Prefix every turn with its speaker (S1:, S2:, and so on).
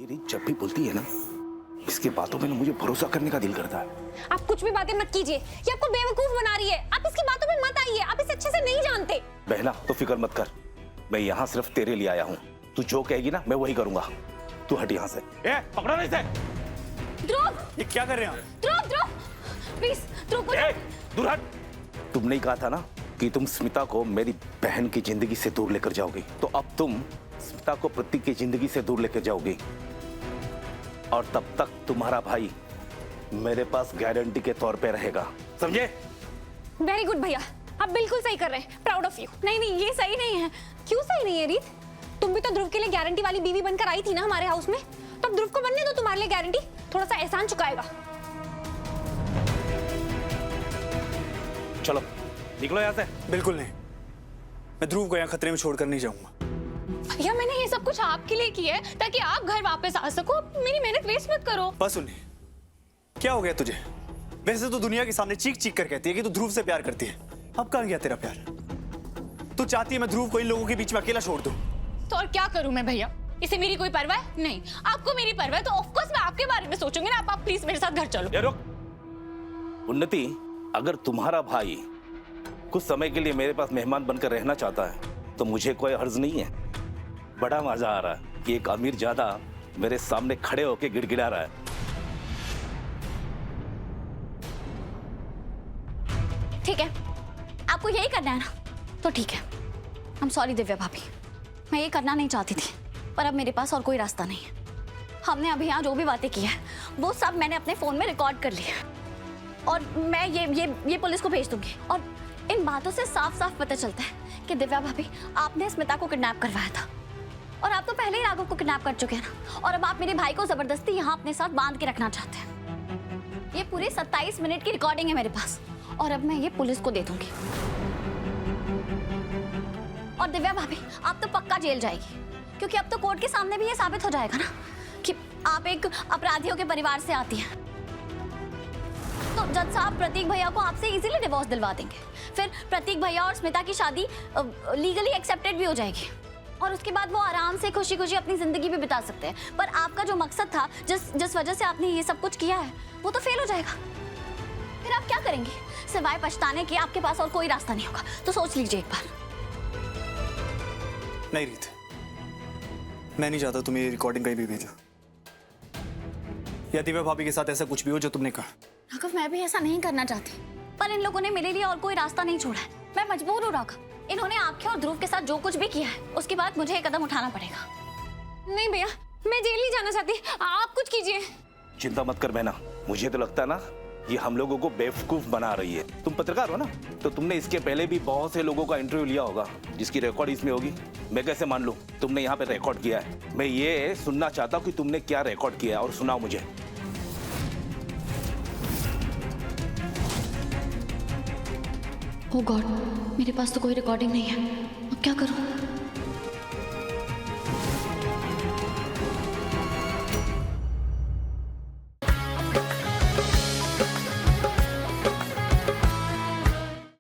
S1: ये रीत जब भी बोलती है ना, इसकी बातों में ना मुझे भरोसा करने का दिल करता है।
S2: आप कुछ भी बातें मत कीजिए, ये आपको बेवकूफ बना रही है। आप इसकी बातों में मत आइए, आप इसे अच्छे से नहीं जानते।
S1: बहना तो फिक्र मत कर, मैं यहाँ सिर्फ तेरे लिए आया हूँ। तू जो कहेगी ना मैं वही करूंगा। तू हट यहाँ से। पकड़ो नहीं से।
S2: ध्रुव,
S3: ये क्या कर रहे हैं?
S2: ध्रुव, प्लीज ध्रुव।
S1: दूर हट। तुमने ही कहा था ना कि तुम स्मिता को मेरी बहन की जिंदगी से दूर लेकर जाओगी, तो अब तुम स्मिता को प्रतीक की जिंदगी से दूर लेकर जाओगी, और तब तक तुम्हारा भाई मेरे पास गारंटी के तौर पे रहेगा, समझे?
S2: वेरी गुड भैया, आप बिल्कुल सही कर रहे हैं। Proud of you. नहीं, ये सही नहीं है। क्यों सही नहीं है रीत? तुम भी तो ध्रुव के लिए गारंटी वाली बीवी बनकर आई थी ना हमारे हाउस में, तो अब ध्रुव को बनने दो तुम्हारे लिए गारंटी। थोड़ा सा एहसान चुकाएगा।
S1: चलो निकलो यहाँ से।
S3: बिल्कुल नहीं, मैं ध्रुव को यहाँ खतरे में छोड़कर नहीं जाऊंगा।
S2: भैया मैंने ये सब कुछ आपके लिए किया है ताकि आप घर वापस आ सको। मेरी मेहनत वेस्ट मत करो।
S3: बस उन्हें, क्या हो गया तुझे? वैसे तो दुनिया के सामने चीख चीख कर कहती है कि तू ध्रुव से प्यार करती है। अब कहाँ गया तेरा प्यार? तू चाहती है मैं ध्रुव को इन लोगों के बीच में अकेला छोड़ दूं?
S2: तो और क्या करूं मैं भैया? इसे मेरी कोई परवाह है? नहीं। आपको मेरी परवाह है तो ऑफ कोर्स मैं आपके बारे में सोचूंगी ना। आप प्लीज मेरे साथ घर चलो।
S1: ये रुक। उन्नति, अगर तुम्हारा भाई कुछ समय के लिए मेरे पास मेहमान बनकर रहना चाहता है तो मुझे कोई हर्ज नहीं है। बड़ा मजा आ रहा है कि एक अमीर ज्यादा मेरे सामने खड़े होकर गिड़गिड़ा रहा है।
S2: ठीक है, आपको यही करना है ना, तो ठीक है। आई एम सॉरी दिव्या भाभी, मैं ये करना नहीं चाहती थी, पर अब मेरे पास और कोई रास्ता नहीं है। हमने अभी यहाँ जो भी बातें की है वो सब मैंने अपने फोन में रिकॉर्ड कर लिया, और मैं ये पुलिस को भेज दूंगी। और इन बातों से साफ साफ पता चलता है कि दिव्या भाभी, आपने स्मिता को किडनैप करवाया था, और आप तो पहले ही राघव को किडनैप कर चुके हैं ना, और अब आप मेरे भाई को जबरदस्ती यहाँ अपने साथ बांध के रखना चाहते हैं। ये पूरे 27 मिनट की रिकॉर्डिंग है मेरे पास, और अब मैं ये पुलिस को दे दूंगी। और दिव्या भाभी, आप तो पक्का जेल जाएगी, क्योंकि अब तो कोर्ट के सामने भी ये साबित हो जाएगा ना कि आप एक अपराधियों के परिवार से आती हैं। तो जज साहब प्रतीक भैया को आपसे इजीली डिवोर्स दिलवा देंगे। फिर प्रतीक भैया और स्मिता की शादी लीगली एक्सेप्टेड भी हो जाएगी, और उसके बाद वो आराम से खुशी खुशी अपनी जिंदगी भी बिता सकते हैं। पर आपका जो मकसद था, जिस वजह से आपने ये सब कुछ किया है, वो तो फेल हो जाएगा। फिर आप क्या करेंगे? सिवाय पछताने के आपके पास और कोई रास्ता नहीं होगा। तो सोच लीजिए एक बार।
S3: नहीं रीत, मैं नहीं चाहता तुम ये रिकॉर्डिंग कहीं भी भेजो, या दिव्या भाभी के साथ ऐसा कुछ भी हो जो तुमने कहा।
S2: राघव, मैं भी ऐसा नहीं करना चाहती, पर इन लोगों ने मेरे लिए और कोई रास्ता नहीं छोड़ा है। मैं मजबूर हूँ राघव। इन्होंने आपके और ध्रुव के साथ जो कुछ भी किया है, उसके बाद मुझे एक कदम उठाना पड़ेगा। नहीं भैया, मैं जेल नहीं जाना चाहती, आप कुछ कीजिए।
S1: चिंता मत कर बहना, मुझे तो लगता है ना ये हम लोगों को बेवकूफ बना रही है। तुम पत्रकार हो ना, तो तुमने इसके पहले भी बहुत से लोगों का इंटरव्यू लिया होगा जिसकी रिकॉर्ड इसमें होगी। मैं कैसे मान लूं तुमने यहाँ पे रिकॉर्ड किया है? मैं ये सुनना चाहता हूँ कि तुमने क्या रिकॉर्ड किया है, और सुनाओ मुझे।
S2: ओह गॉड, मेरे पास तो कोई रिकॉर्डिंग नहीं है। अब क्या करूं?